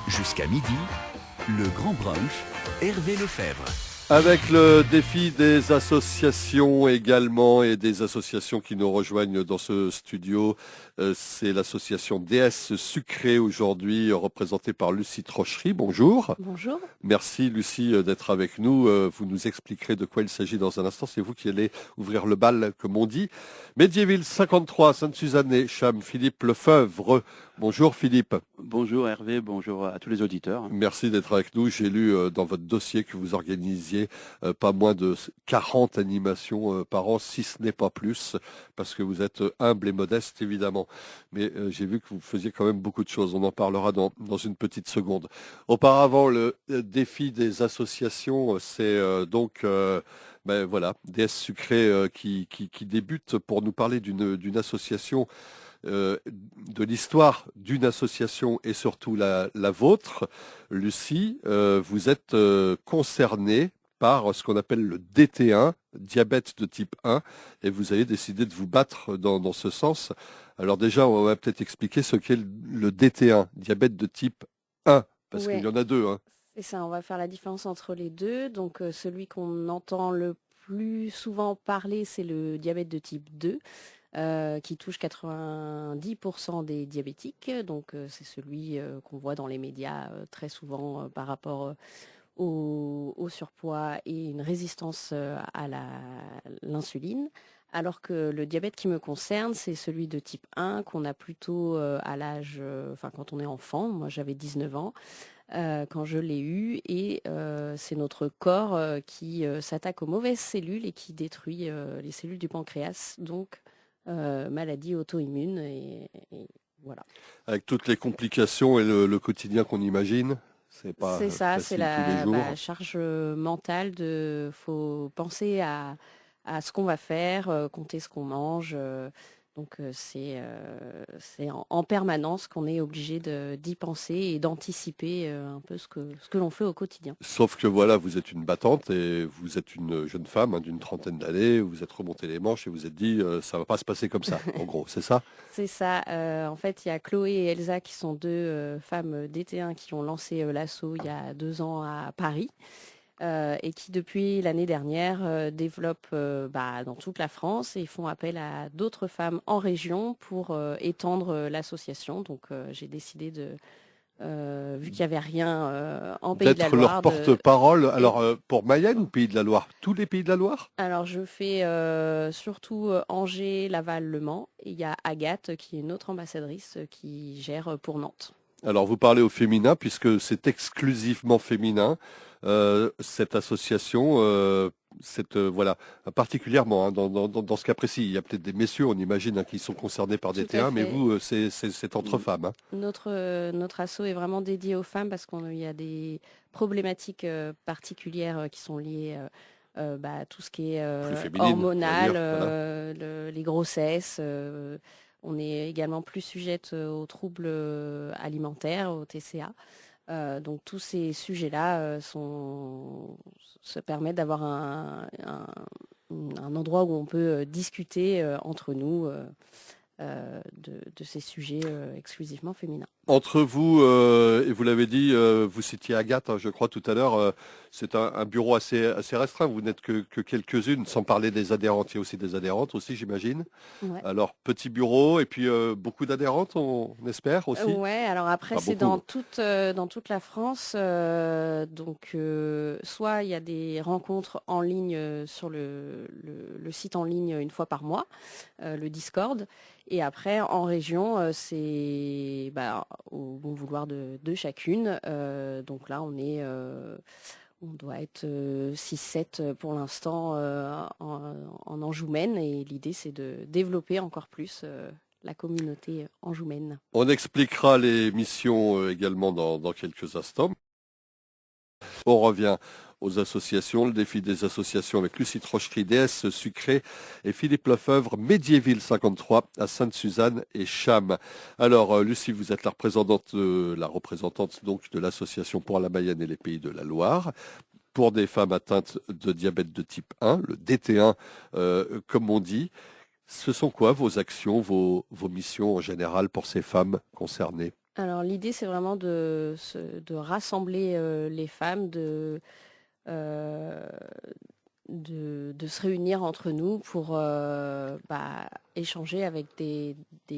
Jusqu'à midi, le grand brunch, Hervé Lefebvre. Avec le défi des associations également et des associations qui nous rejoignent dans ce studio, c'est l'association DS Sucré aujourd'hui représentée par Lucie Trochery. Bonjour. Bonjour. Merci Lucie d'être avec nous. Vous nous expliquerez de quoi il s'agit dans un instant. C'est vous qui allez ouvrir le bal, comme on dit. Médiéville 53, Sainte-Suzanne et Cham, Philippe Lefebvre. Bonjour Philippe. Bonjour Hervé, bonjour à tous les auditeurs. Merci d'être avec nous. J'ai lu dans votre dossier que vous organisiez pas moins de 40 animations par an, si ce n'est pas plus, parce que vous êtes humble et modeste évidemment. Mais j'ai vu que vous faisiez quand même beaucoup de choses. On en parlera dans une petite seconde. Auparavant, le défi des associations, c'est ben voilà, DS Sucré qui débute pour nous parler d'une association, de l'histoire d'une association et surtout la vôtre. Lucie, vous êtes concernée par ce qu'on appelle le DT1, diabète de type 1, et vous avez décidé de vous battre dans ce sens. Alors déjà, on va peut-être expliquer ce qu'est le DT1, diabète de type 1, parce qu'il y en a deux. Hein. C'est ça, on va faire la différence entre les deux. Donc celui qu'on entend le plus souvent parler, c'est le diabète de type 2. Qui touche 90% des diabétiques. Donc c'est celui qu'on voit dans les médias très souvent par rapport au surpoids et une résistance à l'insuline. Alors que le diabète qui me concerne, c'est celui de type 1 qu'on a plutôt à l'âge, quand on est enfant. Moi j'avais 19 ans. Quand je l'ai eu, et c'est notre corps qui s'attaque aux mauvaises cellules et qui détruit les cellules du pancréas, donc maladie auto-immune et voilà. Avec toutes les complications et le quotidien qu'on imagine, c'est pas C'est ça, facile c'est tous les jours. la charge mentale faut penser à ce qu'on va faire, compter ce qu'on mange. Donc c'est en permanence qu'on est obligé d'y penser et d'anticiper un peu ce que l'on fait au quotidien. Sauf que voilà, vous êtes une battante et vous êtes une jeune femme d'une trentaine d'années, vous êtes remonté les manches et vous êtes dit ça va pas se passer comme ça, en gros, c'est ça? C'est ça. En fait, il y a Chloé et Elsa qui sont deux femmes DT1 qui ont lancé l'assaut il y a 2 ans à Paris. Et qui depuis l'année dernière développent dans toute la France et font appel à d'autres femmes en région pour étendre l'association. Donc j'ai décidé vu qu'il n'y avait rien en Pays de la D'être leur Loire. porte-parole. Alors pour Mayenne ou Pays de la Loire? Tous les Pays de la Loire? Alors je fais surtout Angers, Laval, Le Mans. Et il y a Agathe qui est une autre ambassadrice qui gère pour Nantes. Alors vous parlez au féminin puisque c'est exclusivement féminin. Cette association, voilà, particulièrement hein, dans ce cas précis, il y a peut-être des messieurs, on imagine, hein, qui sont concernés par des Tout à T1, mais fait. vous, c'est entre femmes. Hein. Notre asso est vraiment dédié aux femmes parce qu'il y a des problématiques particulières qui sont liées à tout ce qui est Plus féminine, on va hormonal, dire, voilà. les grossesses. On est également plus sujette aux troubles alimentaires, au TCA. Donc tous ces sujets-là se permettent d'avoir un endroit où on peut discuter entre nous de ces sujets exclusivement féminins. Entre vous, et vous l'avez dit, vous citiez Agathe, hein, je crois tout à l'heure, c'est un bureau assez restreint, vous n'êtes que quelques-unes, sans parler des adhérentes, il y a aussi des adhérentes aussi, j'imagine. Ouais. Alors, petit bureau, et puis beaucoup d'adhérentes, on espère aussi. Ouais, alors après, Pas c'est beaucoup. dans toute la France. Donc, soit il y a des rencontres en ligne sur le site en ligne une fois par mois, le Discord. Et après, en région, c'est au bon vouloir de chacune. Donc là, on doit être 6-7 pour l'instant en Anjoumen. Et l'idée, c'est de développer encore plus la communauté anjoumaine. On expliquera les missions également dans quelques instants. On revient aux associations, le défi des associations avec Lucie Trochery, DS Sucré et Philippe Lefebvre, Médiéville 53 à Sainte-Suzanne et Cham. Alors Lucie, vous êtes la représentante donc de l'association pour la Mayenne et les Pays de la Loire pour des femmes atteintes de diabète de type 1, le DT1 comme on dit. Ce sont quoi vos actions, vos missions en général pour ces femmes concernées? Alors l'idée, c'est vraiment de rassembler les femmes, euh, de se réunir entre nous pour échanger avec des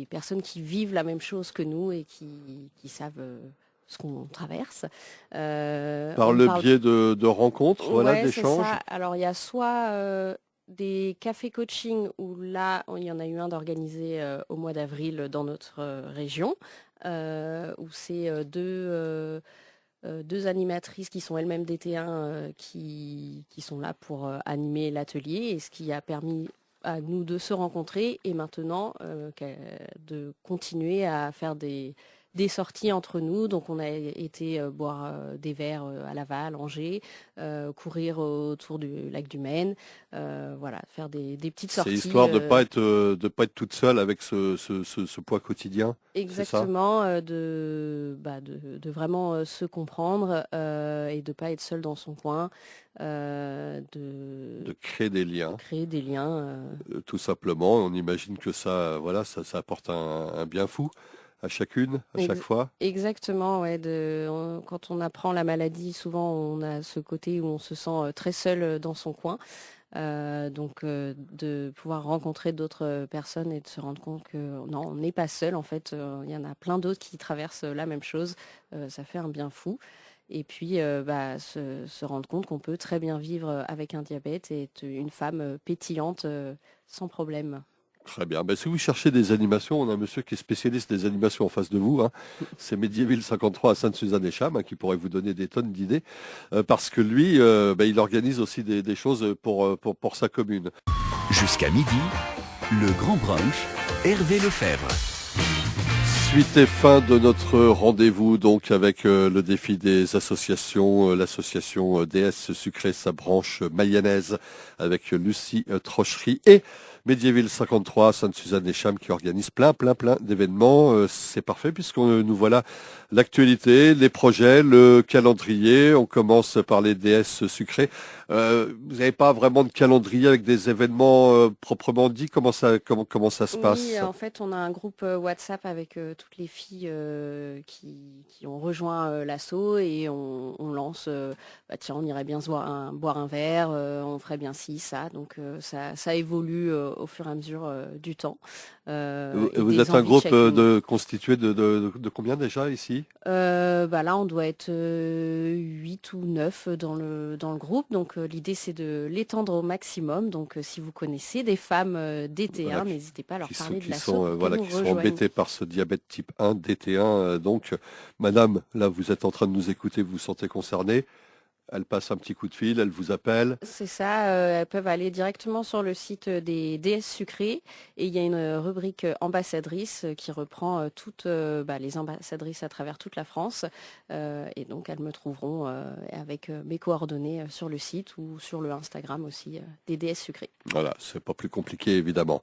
personnes qui vivent la même chose que nous et qui savent ce qu'on traverse. Par On le parle. biais de rencontres, voilà, Ouais, c'est d'échanges. ça. Alors, il y a soit des cafés coaching où là, il y en a eu un d'organisé au mois d'avril dans notre région, où c'est deux animatrices qui sont elles-mêmes DT1 qui sont là pour animer l'atelier et ce qui a permis à nous de se rencontrer et maintenant de continuer à faire des sorties entre nous. Donc on a été boire des verres à Laval, Angers, courir autour du lac du Maine, voilà, faire des petites C'est sorties. histoire de pas être toute seule avec ce poids quotidien, c'est ça? Exactement, de vraiment se comprendre et de pas être seul dans son coin, De créer des de liens, créer des liens. tout simplement. On imagine que ça, voilà, ça apporte un bien fou à chacune, à chaque Ex- fois. Exactement, ouais, quand on apprend la maladie, souvent on a ce côté où on se sent très seul dans son coin. De pouvoir rencontrer d'autres personnes et de se rendre compte que non, on n'est pas seul en fait. Il y en a plein d'autres qui traversent la même chose. Ça fait un bien fou. Et puis se rendre compte qu'on peut très bien vivre avec un diabète et être une femme pétillante sans problème. Très bien. Ben, si vous cherchez des animations, on a un monsieur qui est spécialiste des animations en face de vous, hein. C'est Médiéville 53 à Sainte-Suzanne-des-Champs, hein, qui pourrait vous donner des tonnes d'idées, parce que lui, il organise aussi des choses pour sa commune. Jusqu'à midi, le grand brunch, Hervé Lefebvre. Suite et fin de notre rendez-vous donc avec le défi des associations, l'association DS Sucré, sa branche mayonnaise avec Lucie Trochery et Médiéville 53, Sainte-Suzanne-des-Champs qui organise plein d'événements. C'est parfait puisqu'on nous voilà l'actualité, les projets, le calendrier. On commence par les DS sucrés. Vous n'avez pas vraiment de calendrier avec des événements proprement dit. Comment ça se Oui, passe? en fait, on a un groupe WhatsApp avec toutes les filles qui ont rejoint l'assaut et on lance, tiens, on irait bien boire un verre, on ferait bien ci, ça. Donc ça évolue au fur et à mesure du temps et Vous des êtes un envies de groupe chacune. constitué de combien déjà ici? Là, on doit être 8 ou 9 dans le groupe. Donc, l'idée, c'est de l'étendre au maximum. Donc, si vous connaissez des femmes Voilà, DT1, n'hésitez pas à leur parler de l'assaut pour qu'elles voilà, nous qui sont rejoignent. embêtés par ce diabète type 1, DT1. Donc, madame, là, vous êtes en train de nous écouter, vous vous sentez concernée. Elle passe un petit coup de fil, elle vous appelle. C'est ça, elles peuvent aller directement sur le site des DS Sucrés et il y a une rubrique ambassadrice qui reprend toutes les ambassadrices à travers toute la France et donc elles me trouveront avec mes coordonnées sur le site ou sur le Instagram aussi des DS Sucrés. Voilà, c'est pas plus compliqué, évidemment.